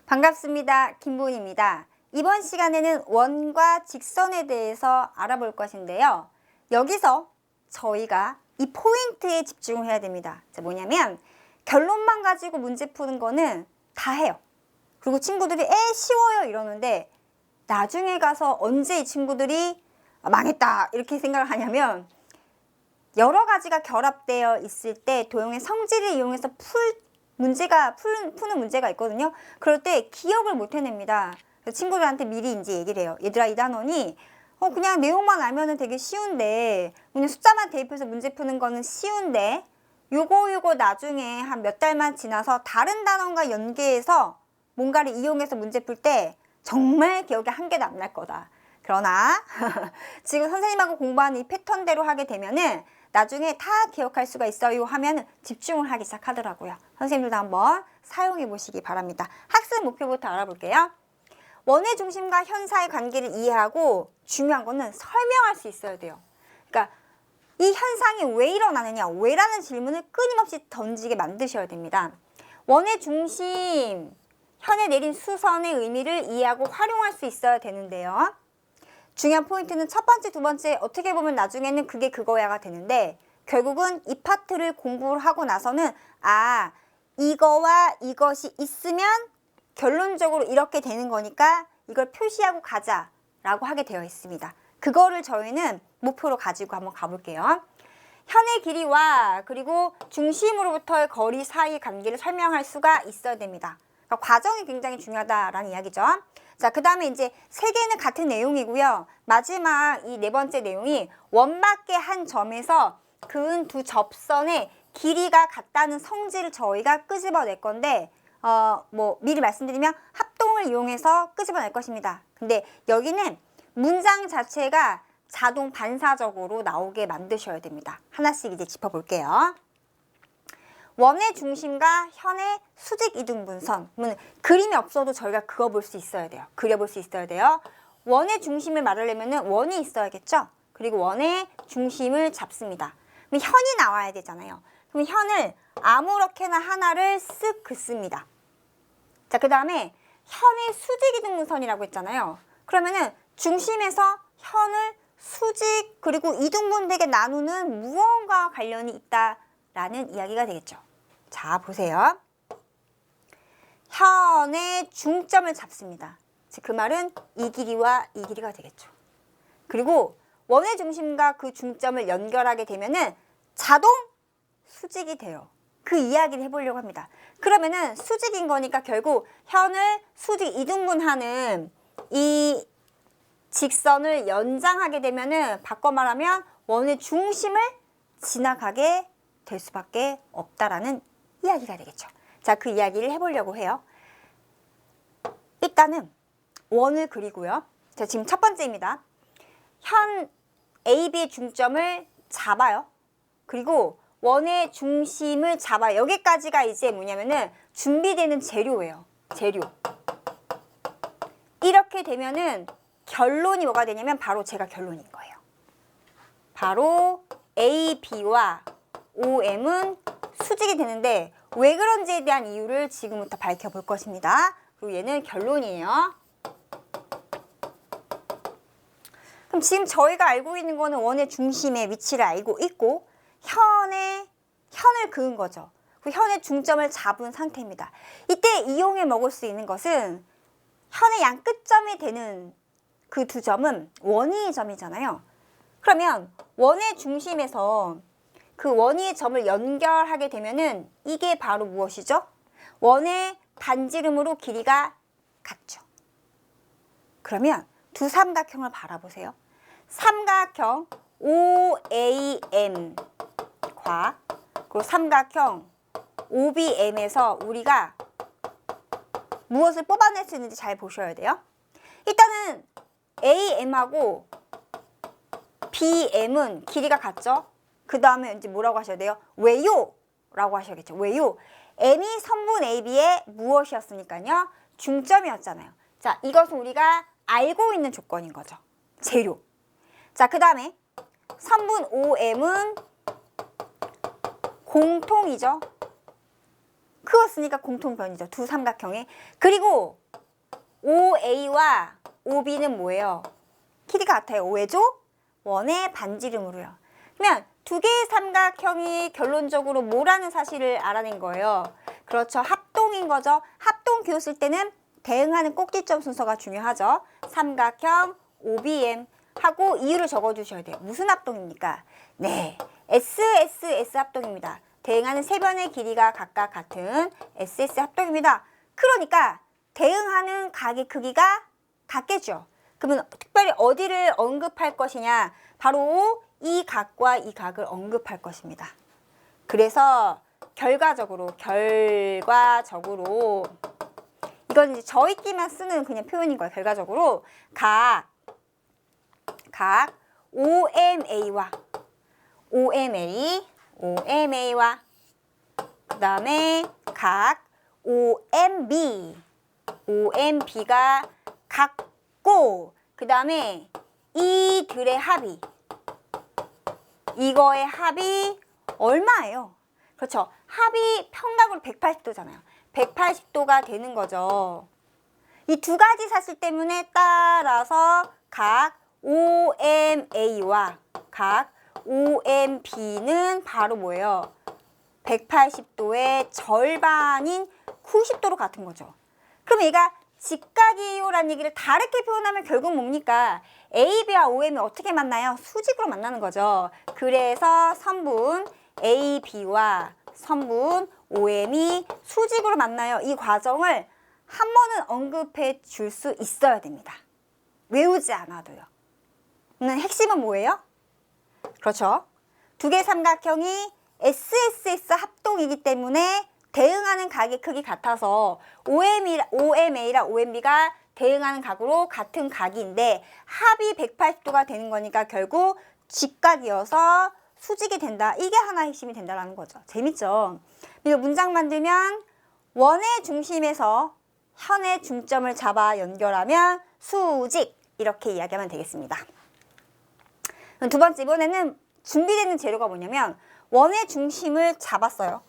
반갑습니다. 김보은입니다. 이번 시간에는 원과 직선에 대해서 알아볼 것인데요. 여기서 저희가 이 포인트에 집중을 해야 됩니다. 뭐냐면 결론만 가지고 문제 푸는 거는 다 해요. 그리고 친구들이 쉬워요 이러는데 나중에 가서 언제 이 친구들이 망했다 이렇게 생각을 하냐면 여러 가지가 결합되어 있을 때 도형의 성질을 이용해서 푸는 문제가 있거든요. 그럴 때 기억을 못 해냅니다. 친구들한테 미리 이제 얘기를 해요. 얘들아, 이 단원이 그냥 내용만 알면은 되게 쉬운데, 그냥 숫자만 대입해서 문제 푸는 거는 쉬운데, 요거 나중에 한 몇 달만 지나서 다른 단원과 연계해서 뭔가를 이용해서 문제 풀 때 정말 기억에 한 개도 안 날 거다. 그러나 지금 선생님하고 공부하는 이 패턴대로 하게 되면은 나중에 다 기억할 수가 있어요 하면 집중을 하기 시작하더라고요. 선생님들도 한번 사용해 보시기 바랍니다. 학습 목표부터 알아볼게요. 원의 중심과 현사의 관계를 이해하고 중요한 거는 설명할 수 있어야 돼요. 그러니까 이 현상이 왜 일어나느냐, 왜라는 질문을 끊임없이 던지게 만드셔야 됩니다. 원의 중심, 현에 내린 수선의 의미를 이해하고 활용할 수 있어야 되는데요. 중요한 포인트는 첫 번째, 두 번째 어떻게 보면 나중에는 그게 그거야가 되는데 결국은 이 파트를 공부를 하고 나서는 이거와 이것이 있으면 결론적으로 이렇게 되는 거니까 이걸 표시하고 가자라고 하게 되어 있습니다. 그거를 저희는 목표로 가지고 한번 가볼게요. 현의 길이와 그리고 중심으로부터의 거리 사이 관계를 설명할 수가 있어야 됩니다. 그러니까 과정이 굉장히 중요하다라는 이야기죠. 자, 그 다음에 이제 세 개는 같은 내용이고요. 마지막 이 네 번째 내용이 원밖에 한 점에서 그은 두 접선의 길이가 같다는 성질을 저희가 끄집어낼 건데 미리 말씀드리면 합동을 이용해서 끄집어낼 것입니다. 근데 여기는 문장 자체가 자동 반사적으로 나오게 만드셔야 됩니다. 하나씩 이제 짚어볼게요. 원의 중심과 현의 수직 이등분선. 그림이 없어도 저희가 그어볼 수 있어야 돼요. 그려볼 수 있어야 돼요. 원의 중심을 말하려면 원이 있어야겠죠? 그리고 원의 중심을 잡습니다. 그럼 현이 나와야 되잖아요. 그럼 현을 아무렇게나 하나를 쓱 긋습니다. 자, 그 다음에 현의 수직 이등분선이라고 했잖아요. 그러면은 중심에서 현을 수직 그리고 이등분되게 나누는 무언가와 관련이 있다라는 이야기가 되겠죠. 자, 보세요. 현의 중점을 잡습니다. 즉, 그 말은 이 길이와 이 길이가 되겠죠. 그리고 원의 중심과 그 중점을 연결하게 되면은 자동 수직이 돼요. 그 이야기를 해보려고 합니다. 그러면은 수직인 거니까 결국 현을 수직 이등분하는 이 직선을 연장하게 되면은 바꿔 말하면 원의 중심을 지나가게 될 수밖에 없다라는 이야기가 되겠죠. 자, 그 이야기를 해보려고 해요. 일단은 원을 그리고요. 자, 지금 첫 번째입니다. 현 AB의 중점을 잡아요. 그리고 원의 중심을 잡아요. 여기까지가 이제 뭐냐면은 준비되는 재료예요. 재료. 이렇게 되면은 결론이 뭐가 되냐면 바로 제가 결론인 거예요. 바로 AB와 OM은 수직이 되는데 왜 그런지에 대한 이유를 지금부터 밝혀볼 것입니다. 그리고 얘는 결론이에요. 그럼 지금 저희가 알고 있는 거는 원의 중심의 위치를 알고 있고 현을 그은 거죠. 그 현의 중점을 잡은 상태입니다. 이때 이용해 먹을 수 있는 것은 현의 양 끝점이 되는 그 두 점은 원위의 점이잖아요. 그러면 원의 중심에서 그 원위의 점을 연결하게 되면은 이게 바로 무엇이죠? 원의 반지름으로 길이가 같죠. 그러면 두 삼각형을 바라보세요. 삼각형 OAM과 그리고 삼각형 OBM에서 우리가 무엇을 뽑아낼 수 있는지 잘 보셔야 돼요. 일단은 AM하고 BM은 길이가 같죠? 그 다음에 이제 뭐라고 하셔야 돼요? 왜요? 라고 하셔야겠죠. 왜요? M이 선분 AB의 무엇이었으니까요? 중점이었잖아요. 자, 이것은 우리가 알고 있는 조건인 거죠. 재료. 자, 그 다음에 선분 OM은 공통이죠. 그었으니까 공통변이죠. 두 삼각형에. 그리고 OA와 OB는 뭐예요? 길이가 같아요. 왜죠? 원의 반지름으로요. 그러면 두 개의 삼각형이 결론적으로 뭐라는 사실을 알아낸 거예요. 그렇죠. 합동인 거죠. 합동 기호 쓸 때는 대응하는 꼭지점 순서가 중요하죠. 삼각형 OBM 하고 이유를 적어주셔야 돼요. 무슨 합동입니까? 네, SSS 합동입니다. 대응하는 세 변의 길이가 각각 같은 SS 합동입니다. 그러니까 대응하는 각의 크기가 같겠죠. 그러면 특별히 어디를 언급할 것이냐? 바로 이 각과 이 각을 언급할 것입니다. 그래서 결과적으로 이건 이제 저희끼만 쓰는 그냥 표현인 거예요. 결과적으로 각 OMA와 그 다음에 각 OMB가 같고 그 다음에 이들의 합이 이거의 합이 얼마예요? 그렇죠. 합이 평각으로 180도잖아요. 180도가 되는 거죠. 이 두 가지 사실 때문에 따라서 각 OMA와 각 OMB는 바로 뭐예요? 180도의 절반인 90도로 같은 거죠. 그럼 얘가 직각이요라는 얘기를 다르게 표현하면 결국 뭡니까? AB와 OM이 어떻게 만나요? 수직으로 만나는 거죠. 그래서 선분 AB와 선분 OM이 수직으로 만나요. 이 과정을 한 번은 언급해 줄 수 있어야 됩니다. 외우지 않아도요. 핵심은 뭐예요? 그렇죠. 두 개의 삼각형이 SSS 합동이기 때문에 대응하는 각의 크기 같아서 OMA랑 OMB가 대응하는 각으로 같은 각인데 합이 180도가 되는 거니까 결국 직각이어서 수직이 된다. 이게 하나의 핵심이 된다는 거죠. 재밌죠? 그리고 문장 만들면 원의 중심에서 현의 중점을 잡아 연결하면 수직 이렇게 이야기하면 되겠습니다. 두 번째, 이번에는 준비되는 재료가 뭐냐면 원의 중심을 잡았어요.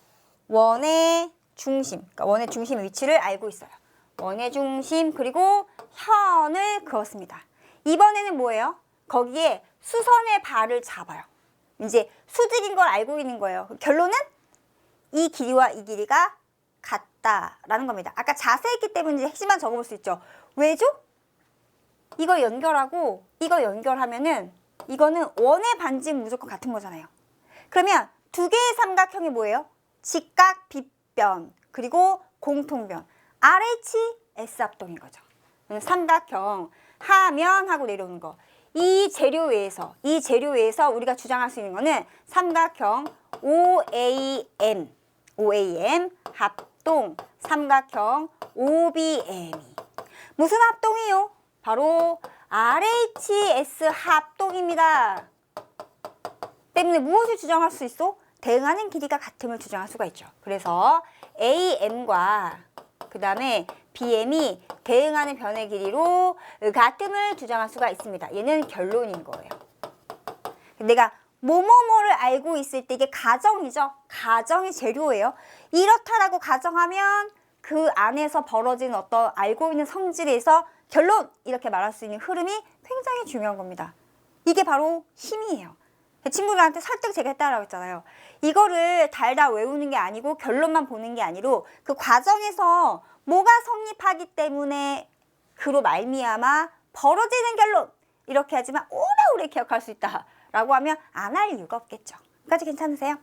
원의 중심, 그러니까 원의 중심의 위치를 알고 있어요. 원의 중심 그리고 현을 그었습니다. 이번에는 뭐예요? 거기에 수선의 발을 잡아요. 이제 수직인 걸 알고 있는 거예요. 결론은 이 길이와 이 길이가 같다라는 겁니다. 아까 자세했기 때문에 핵심만 적어볼 수 있죠. 왜죠? 이거 연결하고 이거 연결하면은 이거는 원의 반지름 무조건 같은 거잖아요. 그러면 두 개의 삼각형이 뭐예요? 직각, 빗변, 그리고 공통변. RHS 합동인 거죠. 삼각형 하면하고 내려오는 거. 이 재료에서 우리가 주장할 수 있는 거는 삼각형 OAM 합동, 삼각형 OBM이 무슨 합동이요? 바로 RHS 합동입니다. 때문에 무엇을 주장할 수 있어? 대응하는 길이가 같음을 주장할 수가 있죠. 그래서 AM과 그 다음에 BM이 대응하는 변의 길이로 같음을 주장할 수가 있습니다. 얘는 결론인 거예요. 내가 뭐뭐뭐를 알고 있을 때 이게 가정이죠. 가정이 재료예요. 이렇다라고 가정하면 그 안에서 벌어지는 어떤 알고 있는 성질에서 결론! 이렇게 말할 수 있는 흐름이 굉장히 중요한 겁니다. 이게 바로 힘이에요. 친구들한테 설득 제가 했다라고 했잖아요. 이거를 달달 외우는 게 아니고 결론만 보는 게 아니고 그 과정에서 뭐가 성립하기 때문에 그로 말미암아 벌어지는 결론! 이렇게 하지만 오래오래 기억할 수 있다라고 하면 안 할 이유가 없겠죠. 여기까지 괜찮으세요?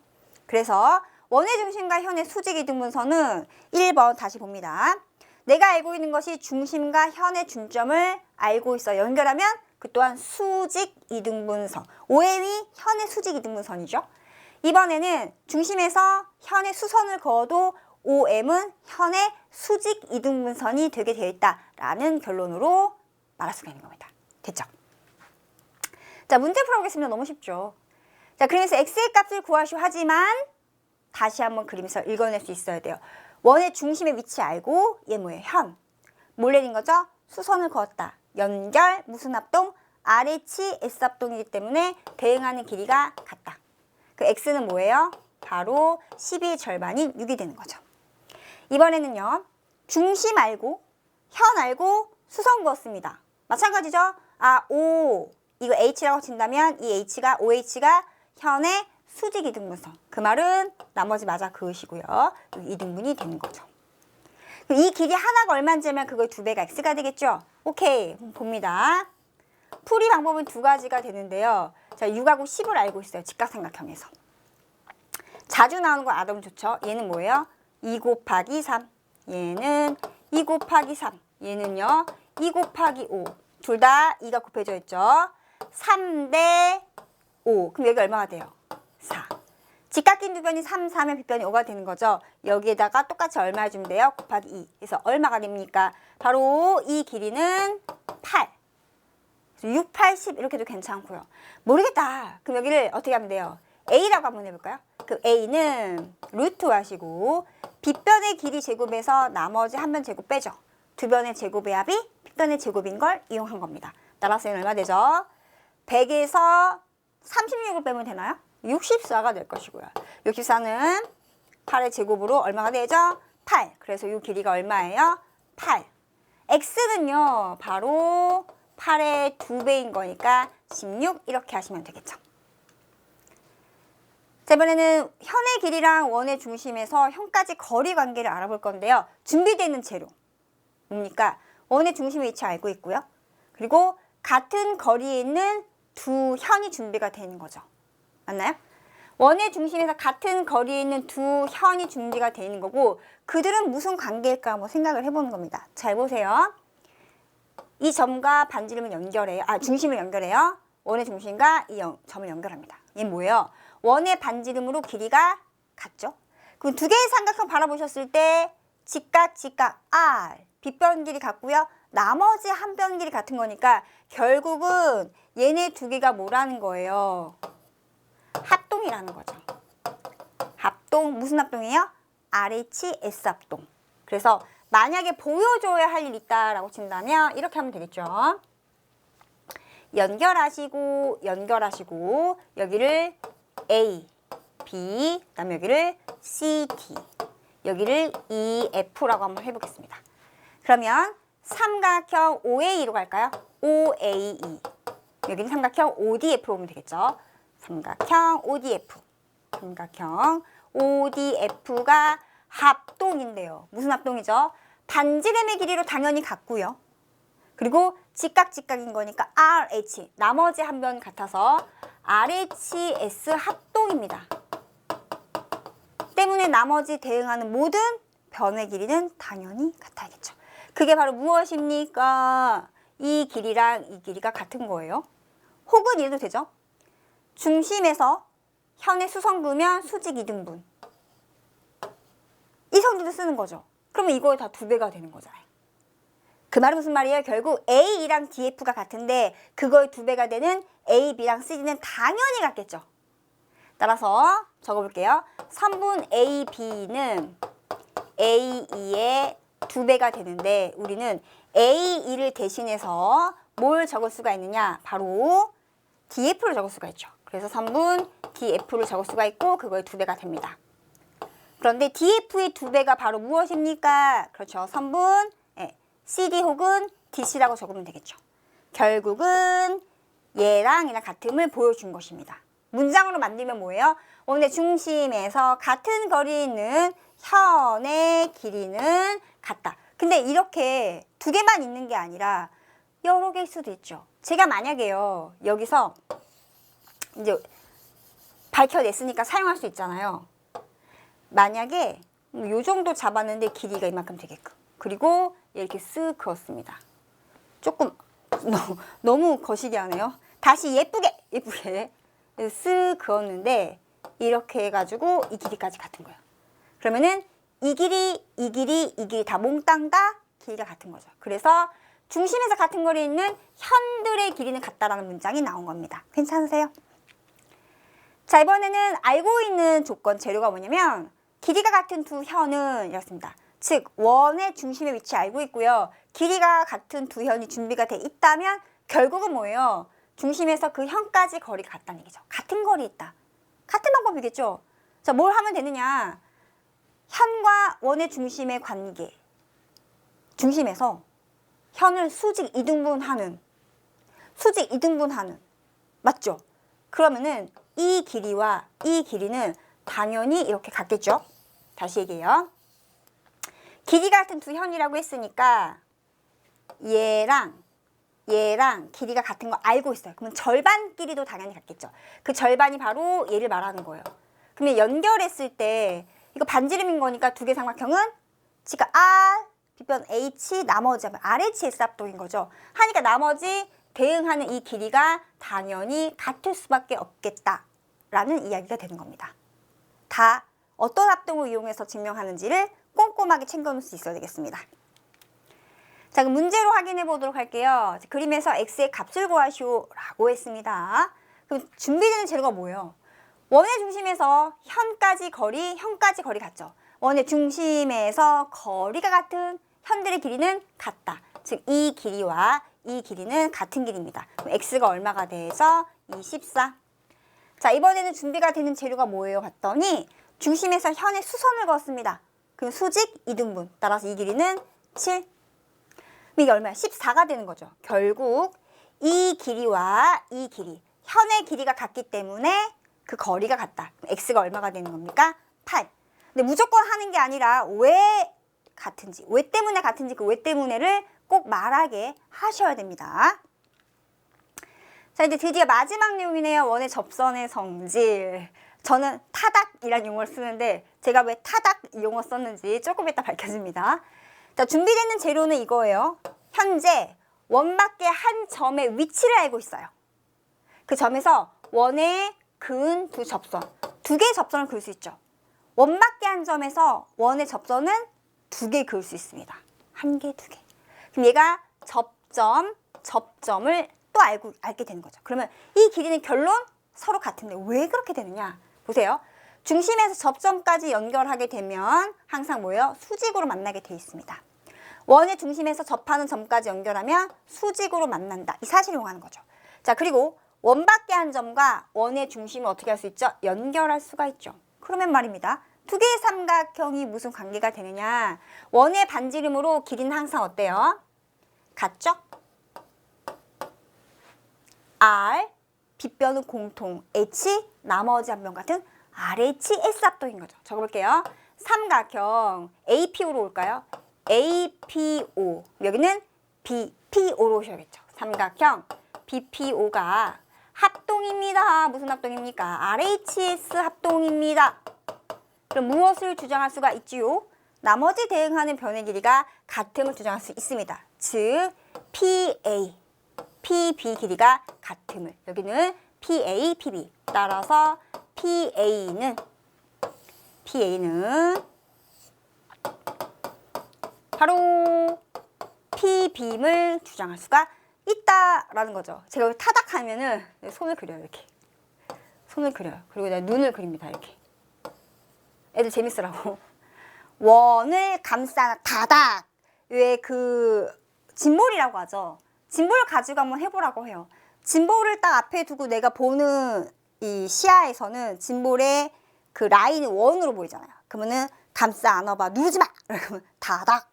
그래서 원의 중심과 현의 수직 이등분선은 1번 다시 봅니다. 내가 알고 있는 것이 중심과 현의 중점을 알고 있어. 연결하면 그 또한 수직 이등분선. OM이 현의 수직 이등분선이죠. 이번에는 중심에서 현의 수선을 그어도 OM은 현의 수직 이등분선이 되게 되어 있다라는 결론으로 말할 수가 있는 겁니다. 됐죠? 자, 문제 풀어보겠습니다. 너무 쉽죠? 자, 그래서 x의 값을 구하시오 하지만 다시 한번 그리면서 읽어낼 수 있어야 돼요. 원의 중심의 위치 알고 얘 뭐예요? 현. 뭘 내린 거죠? 수선을 그었다. 연결, 무슨 합동? RHS 합동이기 때문에 대응하는 길이가 같다. 그 x는 뭐예요? 바로 12의 절반인 6이 되는 거죠. 이번에는요. 중심 알고 현 알고 수성 그었습니다. 마찬가지죠. O 이거 H라고 친다면 이 OH가 현의 수직 이등분선. 그 말은 나머지 맞아 그으시고요. 이등분이 되는 거죠. 이 길이 하나가 얼마인지 알면 그거의 2배가 X가 되겠죠. 오케이. 봅니다. 풀이 방법은 2가지가 되는데요. 자, 6하고 10을 알고 있어요. 직각삼각형에서. 자주 나오는 건 아동 좋죠. 얘는 뭐예요? 2 곱하기 3. 얘는 2 곱하기 3. 얘는요. 2 곱하기 5. 둘 다 2가 곱해져 있죠. 3 대 5. 그럼 여기 얼마가 돼요? 4. 직각긴 두 변이 3, 4면 빗변이 5가 되는 거죠. 여기에다가 똑같이 얼마 해주면 돼요? 곱하기 2. 그래서 얼마가 됩니까? 바로 이 길이는 8. 6, 8, 10 이렇게 해도 괜찮고요. 모르겠다. 그럼 여기를 어떻게 하면 돼요? A라고 한번 해볼까요? 그럼 A는 루트 하시고 빗변의 길이 제곱에서 나머지 한 변 제곱 빼죠. 두 변의 제곱의 합이 빗변의 제곱인 걸 이용한 겁니다. 따라서 얘는 얼마 되죠? 100에서 36을 빼면 되나요? 64가 될 것이고요. 64는 8의 제곱으로 얼마가 되죠? 8. 그래서 이 길이가 얼마예요? 8. X는요. 바로 8의 2배인 거니까 16 이렇게 하시면 되겠죠. 자, 이번에는 현의 길이랑 원의 중심에서 현까지 거리 관계를 알아볼 건데요. 준비되는 재료. 뭡니까? 원의 중심의 위치 알고 있고요. 그리고 같은 거리에 있는 두 현이 준비가 되는 거죠. 맞나요? 원의 중심에서 같은 거리에 있는 두 현이 준비가 되는 거고 그들은 무슨 관계일까 한번 생각을 해보는 겁니다. 잘 보세요. 이 점과 반지름을 연결해요. 중심을 연결해요. 원의 중심과 이 점을 연결합니다. 얘는 뭐예요? 원의 반지름으로 길이가 같죠? 그럼 두 개의 삼각형 바라보셨을 때 직각, R, 빗변 길이 같고요. 나머지 한 변 길이 같은 거니까 결국은 얘네 두 개가 뭐라는 거예요? 합동이라는 거죠. 합동, 무슨 합동이에요? RHS 합동. 그래서 만약에 보여줘야 할 일 있다라고 친다면 이렇게 하면 되겠죠. 연결하시고 여기를 A, B, 그다음에 여기를 C, D, 여기를 E, F라고 한번 해보겠습니다. 그러면 삼각형 OA로 갈까요? OAE. 여기는 삼각형 ODF로 오면 되겠죠. 삼각형 ODF. 삼각형 ODF가 합동인데요. 무슨 합동이죠? 반지름의 길이로 당연히 같고요. 그리고 직각인 거니까 RH. 나머지 한 변 같아서 RHS 합동입니다. 때문에 나머지 대응하는 모든 변의 길이는 당연히 같아야겠죠. 그게 바로 무엇입니까? 이 길이랑 이 길이가 같은 거예요. 혹은 이래도 되죠. 중심에서 현의 수성구면 수직 2등분. 이 성질도 쓰는 거죠. 그러면 이거에 다 2배가 되는 거잖아요. 그 말은 무슨 말이에요? 결국 A랑 DF가 같은데 그거의 2배가 되는 A, B랑 CD는 당연히 같겠죠. 따라서 적어볼게요. 선분 A, B는 A2의 2배가 되는데 우리는 A2를 대신해서 뭘 적을 수가 있느냐? 바로 DF를 적을 수가 있죠. 그래서 선분 DF를 적을 수가 있고 그거의 2배가 됩니다. 그런데 DF의 2배가 바로 무엇입니까? 그렇죠. 선분 CD 혹은 DC라고 적으면 되겠죠. 결국은 얘랑 같음을 보여준 것입니다. 문장으로 만들면 뭐예요? 원의 중심에서 같은 거리에 있는 현의 길이는 같다. 근데 이렇게 2개만 있는 게 아니라 여러 개일 수도 있죠. 제가 만약에요. 여기서 이제 밝혀냈으니까 사용할 수 있잖아요. 만약에 요 정도 잡았는데 길이가 이만큼 되게끔. 그리고 이렇게 쓱 그었습니다. 조금 너무 거시기 하네요. 다시 예쁘게 쓱 그었는데 이렇게 해가지고 이 길이까지 같은 거예요. 그러면은 이 길이 다 몽땅 다 길이가 같은 거죠. 그래서 중심에서 같은 거리에 있는 현들의 길이는 같다라는 문장이 나온 겁니다. 괜찮으세요? 자, 이번에는 알고 있는 조건 재료가 뭐냐면 길이가 같은 두 현은 이렇습니다. 즉 원의 중심의 위치 알고 있고요. 길이가 같은 두 현이 준비가 돼 있다면 결국은 뭐예요? 중심에서 그 현까지 거리가 같다는 얘기죠. 같은 거리 있다. 같은 방법이겠죠. 자, 뭘 하면 되느냐? 현과 원의 중심의 관계, 중심에서 현을 수직 이등분하는, 맞죠? 그러면은 이 길이와 이 길이는 당연히 이렇게 같겠죠? 다시 얘기해요. 길이가 같은 두 현이라고 했으니까 얘랑 길이가 같은 거 알고 있어요. 그러면 절반 길이도 당연히 같겠죠. 그 절반이 바로 얘를 말하는 거예요. 그러면 연결했을 때 이거 반지름인 거니까 두 개 삼각형은 지가 R, 빗변 H, 나머지 하면 RHS 합동인 거죠. 하니까 나머지 대응하는 이 길이가 당연히 같을 수밖에 없겠다라는 이야기가 되는 겁니다. 다 어떤 합동을 이용해서 증명하는지를 꼼꼼하게 챙겨놓을 수 있어야 되겠습니다. 자, 그럼 문제로 확인해 보도록 할게요. 그림에서 x의 값을 구하시오라고 했습니다. 그럼 준비되는 재료가 뭐예요? 원의 중심에서 현까지 거리 같죠. 원의 중심에서 거리가 같은 현들의 길이는 같다. 즉 이 길이와 이 길이는 같은 길이입니다. 그럼 x가 얼마가 돼서 24. 자, 이번에는 준비가 되는 재료가 뭐예요? 봤더니 중심에서 현의 수선을 그었습니다. 그럼 수직 이등분. 따라서 이 길이는 7. 이게 얼마야? 14가 되는 거죠. 결국 이 길이와 이 길이, 현의 길이가 같기 때문에 그 거리가 같다. x가 얼마가 되는 겁니까? 8. 근데 무조건 하는 게 아니라 왜 같은지, 왜 때문에 같은지 그 왜 때문에를 꼭 말하게 하셔야 됩니다. 자, 이제 드디어 마지막 내용이네요. 원의 접선의 성질. 저는 타닥이라는 용어를 쓰는데 제가 왜 타닥 용어 썼는지 조금 이따 밝혀집니다. 자, 준비되는 재료는 이거예요. 현재 원 밖에 한 점의 위치를 알고 있어요. 그 점에서 원의 근 두 접선, 두 개의 접선을 그을 수 있죠. 원 밖에 한 점에서 원의 접선은 두 개 그을 수 있습니다. 한 개, 두 개. 그럼 얘가 접점을 또 알게 되는 거죠. 그러면 이 길이는 결론 서로 같은데 왜 그렇게 되느냐? 보세요. 중심에서 접점까지 연결하게 되면 항상 뭐예요? 수직으로 만나게 돼 있습니다. 원의 중심에서 접하는 점까지 연결하면 수직으로 만난다. 이 사실을 이용하는 거죠. 자, 그리고 원 밖에 한 점과 원의 중심을 어떻게 할 수 있죠? 연결할 수가 있죠. 그러면 말입니다. 두 개의 삼각형이 무슨 관계가 되느냐? 원의 반지름으로 길이는 항상 어때요? 같죠? R, 빗변은 공통, H, 나머지 한 변 같은 RHS 합동인 거죠. 적어볼게요. 삼각형 APO로 올까요? APO. 여기는 BPO로 오셔야겠죠. 삼각형 BPO가 합동입니다. 무슨 합동입니까? RHS 합동입니다. 그럼 무엇을 주장할 수가 있지요? 나머지 대응하는 변의 길이가 같음을 주장할 수 있습니다. 즉 PA, PB 길이가 같음을. 여기는 PA, PB. 따라서 PA는 바로 PB임을 주장할 수가 있다라는 거죠. 제가 타닥하면은 손을 그려요. 이렇게. 손을 그려요. 그리고 내가 눈을 그립니다. 이렇게. 애들 재밌으라고. 원을 감싸는 다닥. 왜 그 짐볼이라고 하죠. 짐볼 가지고 한번 해보라고 해요. 짐볼을 딱 앞에 두고 내가 보는 이 시야에서는 짐볼의 그 라인이 원으로 보이잖아요. 그러면은 감싸 안아봐. 누르지 마. 그러면 다닥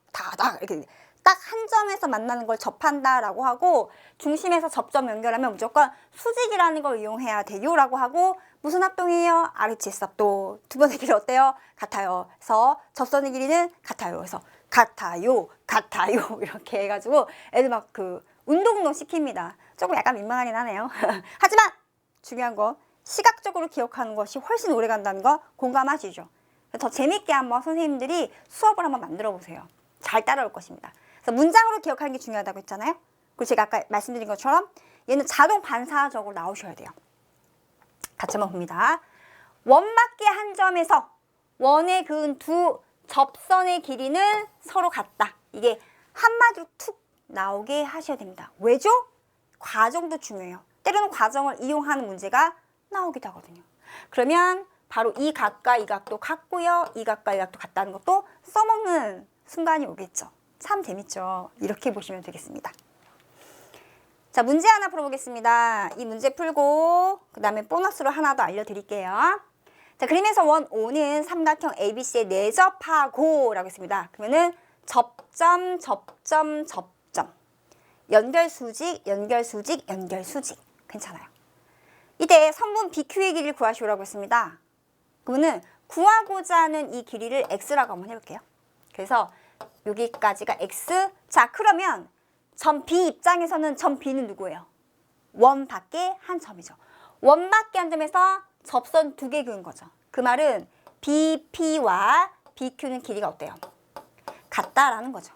이렇게 딱 한 점에서 만나는 걸 접한다라고 하고 중심에서 접점 연결하면 무조건 수직이라는 걸 이용해야 돼요라고 하고 무슨 합동이에요? RHS 합동. 두 번의 길이 어때요? 같아요. 그래서 접선의 길이는 같아요. 그래서 같아요 이렇게 해가지고 애들 막 그 운동 시킵니다. 조금 약간 민망하긴 하네요. 하지만 중요한 건 시각적으로 기억하는 것이 훨씬 오래 간다는 거 공감하시죠? 더 재밌게 한번 선생님들이 수업을 한번 만들어 보세요. 잘 따라올 것입니다. 그래서 문장으로 기억하는 게 중요하다고 했잖아요. 그리고 제가 아까 말씀드린 것처럼 얘는 자동 반사적으로 나오셔야 돼요. 같이 한번 봅니다. 원밖에 한 점에서 원의 그은 두 접선의 길이는 서로 같다. 이게 한마디로 툭 나오게 하셔야 됩니다. 왜죠? 과정도 중요해요. 때로는 과정을 이용하는 문제가 나오기도 하거든요. 그러면 바로 이 각과 이 각도 같고요. 이 각과 이 각도 같다는 것도 써먹는 순간이 오겠죠. 참 재밌죠. 이렇게 보시면 되겠습니다. 자, 문제 하나 풀어보겠습니다. 이 문제 풀고 그 다음에 보너스로 하나 더 알려드릴게요. 자, 그림에서 원 O는 삼각형 ABC에 내접하고 라고 했습니다. 그러면은 접점, 접점, 접점. 연결수직, 연결수직, 연결수직. 괜찮아요. 이때 성분 BQ의 길이를 구하시오라고 했습니다. 그러면은 구하고자 하는 이 길이를 X라고 한번 해볼게요. 그래서 여기까지가 X. 자, 그러면 점 B 입장에서는 점 B는 누구예요? 원 밖에 한 점이죠. 원 밖에 한 점에서 접선 두 개 그은 거죠. 그 말은 BP와 BQ는 길이가 어때요? 같다라는 거죠.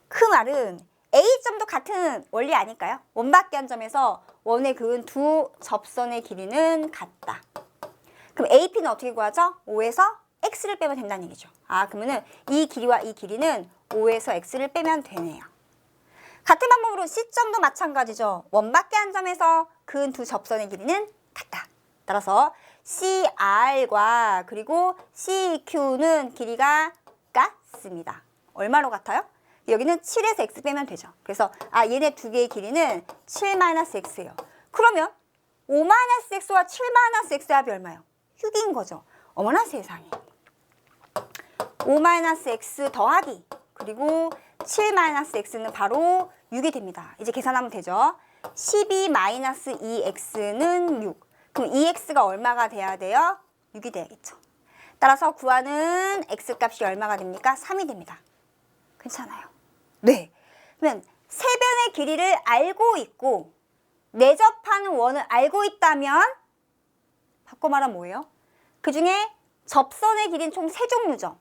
그 말은 A점도 같은 원리 아닐까요? 원 밖에 한 점에서 원에 그은 두 접선의 길이는 같다. 그럼 AP는 어떻게 구하죠? 5에서 X를 빼면 된다는 얘기죠. 아, 그러면은 이 길이와 이 길이는 5에서 X를 빼면 되네요. 같은 방법으로 C점도 마찬가지죠. 원 밖에 한 점에서 그은 두 접선의 길이는 같다. 따라서 CR과 그리고 CQ는 길이가 같습니다. 얼마로 같아요? 여기는 7에서 X 빼면 되죠. 그래서 얘네 두 개의 길이는 7-X예요. 그러면 5-X와 7-X의 합이 얼마예요? 6인 거죠. 어머나 세상에. 5-X 더하기 그리고 7-X는 바로 6이 됩니다. 이제 계산하면 되죠. 12-2X는 6. 그럼 2X가 얼마가 돼야 돼요? 6이 돼야겠죠. 따라서 구하는 X값이 얼마가 됩니까? 3이 됩니다. 괜찮아요. 네. 그러면 세 변의 길이를 알고 있고 내접하는 원을 알고 있다면 바꿔 말하면 뭐예요? 그 중에 접선의 길이는 총 3종류죠.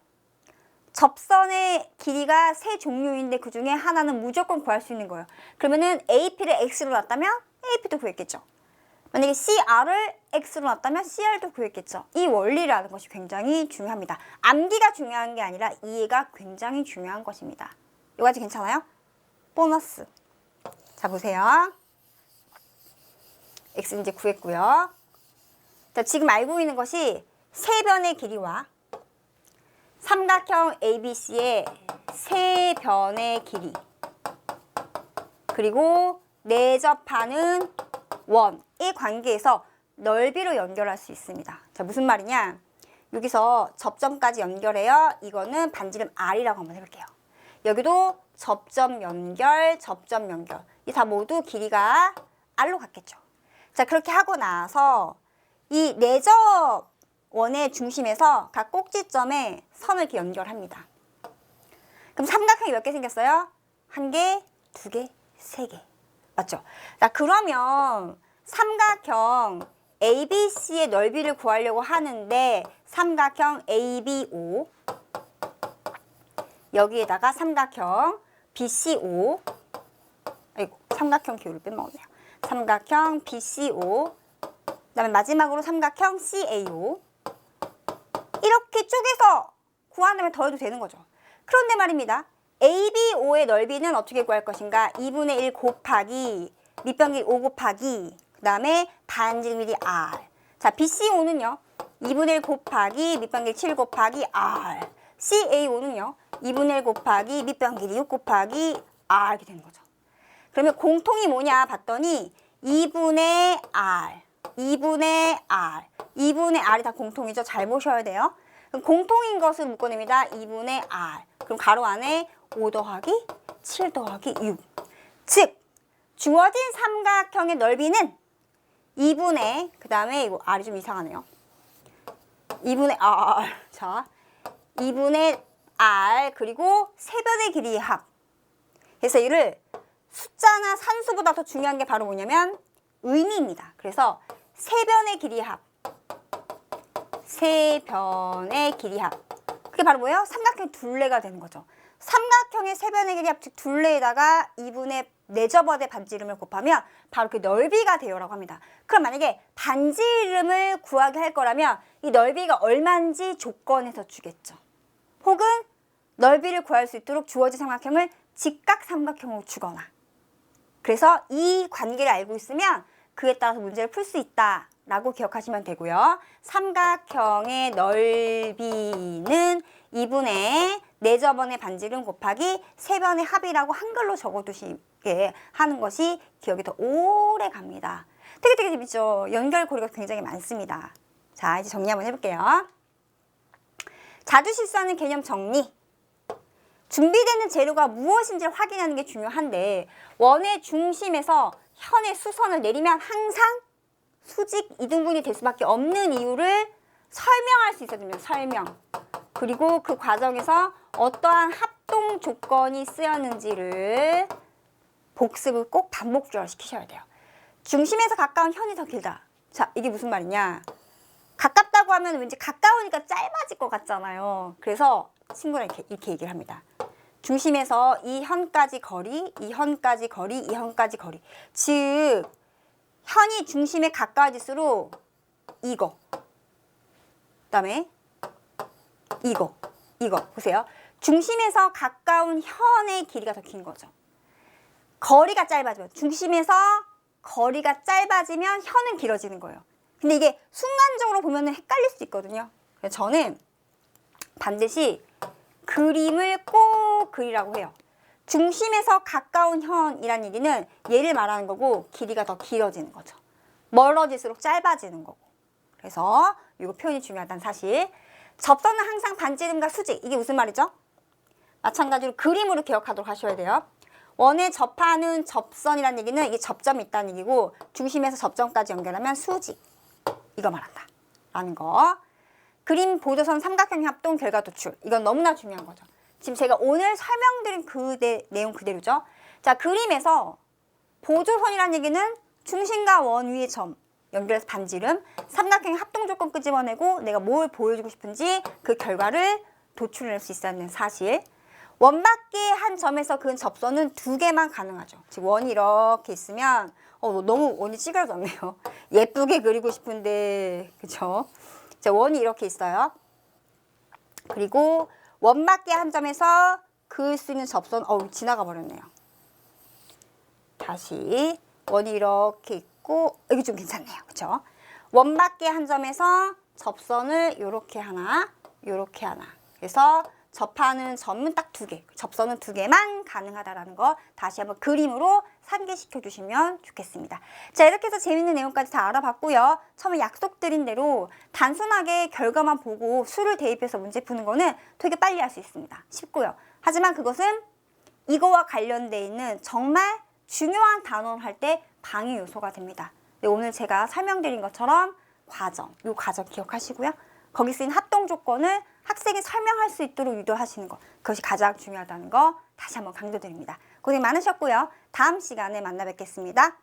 접선의 길이가 3종류인데 그 중에 하나는 무조건 구할 수 있는 거예요. 그러면은 AP를 X로 놨다면 AP도 구했겠죠. 만약에 CR을 X로 놨다면 CR도 구했겠죠. 이 원리라는 것이 굉장히 중요합니다. 암기가 중요한 게 아니라 이해가 굉장히 중요한 것입니다. 이거까지 괜찮아요? 보너스. 자, 보세요. X는 이제 구했고요. 자, 지금 알고 있는 것이 세 변의 길이와 삼각형 ABC의 세 변의 길이 그리고 내접하는 원의 관계에서 넓이로 연결할 수 있습니다. 자, 무슨 말이냐? 여기서 접점까지 연결해요. 이거는 반지름 R이라고 한번 해볼게요. 여기도 접점 연결, 접점 연결. 이 다 모두 길이가 R로 같겠죠. 자, 그렇게 하고 나서 이 내접 원의 중심에서 각 꼭지점에 선을 이렇게 연결합니다. 그럼 삼각형이 몇 개 생겼어요? 1개, 2개, 3개. 맞죠? 자, 그러면 삼각형 ABC의 넓이를 구하려고 하는데 삼각형 ABO 여기에다가 삼각형 BCO 아이고, 삼각형 기호를 빼먹었네요. 삼각형 BCO 그다음에 마지막으로 삼각형 CAO 이렇게 쪼개서 구한다면 더해도 되는 거죠. 그런데 말입니다. ABO의 넓이는 어떻게 구할 것인가? 2분의 1 곱하기 밑변 길이 5 곱하기 그 다음에 반지름 길이 R. 자, BCO는요. 2분의 1 곱하기 밑변 길이 7 곱하기 R. CAO는요. 2분의 1 곱하기 밑변 길이 6 곱하기 R 이렇게 되는 거죠. 그러면 공통이 뭐냐 봤더니 2분의 R, 2분의 R, 2분의 R이 다 공통이죠. 잘 보셔야 돼요. 그럼 공통인 것을 묶어냅니다. 2분의 R. 그럼 가로 안에 5 더하기 7 더하기 6. 즉 주어진 삼각형의 넓이는 2분의 그 다음에 이거 R이 좀 이상하네요. 2분의 R. 자, 2분의 R 그리고 세 변의 길이의 합. 그래서 이를 숫자나 산수보다 더 중요한 게 바로 뭐냐면 의미입니다. 그래서 세 변의 길이의 합. 세 변의 길이 합. 그게 바로 뭐예요? 삼각형 둘레가 되는 거죠. 삼각형의 세 변의 길이 합, 즉 둘레에다가 2분의 내접어의 반지름을 곱하면 바로 그 넓이가 돼요라고 합니다. 그럼 만약에 반지름을 구하게 할 거라면 이 넓이가 얼마인지 조건에서 주겠죠. 혹은 넓이를 구할 수 있도록 주어진 삼각형을 직각삼각형으로 주거나. 그래서 이 관계를 알고 있으면 그에 따라서 문제를 풀 수 있다라고 기억하시면 되고요. 삼각형의 넓이는 2분의 내접원의 반지름 곱하기 세 변의 합이라고 한글로 적어두시게 하는 것이 기억이 더 오래 갑니다. 되게 재밌죠? 연결고리가 굉장히 많습니다. 자, 이제 정리 한번 해볼게요. 자주 실수하는 개념 정리. 준비되는 재료가 무엇인지를 확인하는 게 중요한데 원의 중심에서 현의 수선을 내리면 항상 수직 이등분이 될 수밖에 없는 이유를 설명할 수 있어야 됩니다. 설명. 그리고 그 과정에서 어떠한 합동 조건이 쓰였는지를 복습을 꼭 반복적으로 시키셔야 돼요. 중심에서 가까운 현이 더 길다. 자, 이게 무슨 말이냐. 가깝다고 하면 왠지 가까우니까 짧아질 것 같잖아요. 그래서 친구랑 이렇게 얘기를 합니다. 중심에서 이 현까지 거리, 이 현까지 거리, 이 현까지 거리. 즉 현이 중심에 가까워질수록 이거, 그다음에 이거 보세요. 중심에서 가까운 현의 길이가 더 긴 거죠. 거리가 짧아지면 중심에서 거리가 짧아지면 현은 길어지는 거예요. 근데 이게 순간적으로 보면 헷갈릴 수 있거든요. 그래서 저는 반드시 그림을 꼭 그리라고 해요. 중심에서 가까운 현이란 얘기는 얘를 말하는 거고 길이가 더 길어지는 거죠. 멀어질수록 짧아지는 거고. 그래서 이거 표현이 중요하다는 사실. 접선은 항상 반지름과 수직. 이게 무슨 말이죠? 마찬가지로 그림으로 기억하도록 하셔야 돼요. 원에 접하는 접선이라는 얘기는 이게 접점이 있다는 얘기고 중심에서 접점까지 연결하면 수직. 이거 말한다. 라는 거. 그림, 보조선, 삼각형 합동, 결과 도출. 이건 너무나 중요한 거죠. 지금 제가 오늘 설명드린 내용 그대로죠. 자, 그림에서 보조선이라는 얘기는 중심과 원 위의 점 연결해서 반지름, 삼각형 합동 조건 끄집어내고 내가 뭘 보여주고 싶은지 그 결과를 도출해낼 수 있다는 사실. 원밖에 한 점에서 그은 접선은 2개만 가능하죠. 즉 원이 이렇게 있으면 너무 원이 찌그러졌네요. 예쁘게 그리고 싶은데 그쵸? 자, 원이 이렇게 있어요. 그리고 원밖에 한 점에서 그을 수 있는 접선 지나가 버렸네요. 다시 원이 이렇게 있고 여기 좀 괜찮네요. 그쵸? 원밖에 한 점에서 접선을 요렇게 하나, 요렇게 하나. 그래서 접하는 점은 딱 2개, 접선은 2개만 가능하다라는 거 다시 한번 그림으로 상기시켜 주시면 좋겠습니다. 자, 이렇게 해서 재밌는 내용까지 다 알아봤고요. 처음에 약속드린 대로 단순하게 결과만 보고 수를 대입해서 문제 푸는 거는 되게 빨리 할 수 있습니다. 쉽고요. 하지만 그것은 이거와 관련돼 있는 정말 중요한 단원을 할 때 방해 요소가 됩니다. 네, 오늘 제가 설명드린 것처럼 이 과정 기억하시고요. 거기 쓰인 합동 조건을 학생이 설명할 수 있도록 유도하시는 것, 그것이 가장 중요하다는 거 다시 한번 강조드립니다. 고생 많으셨고요. 다음 시간에 만나 뵙겠습니다.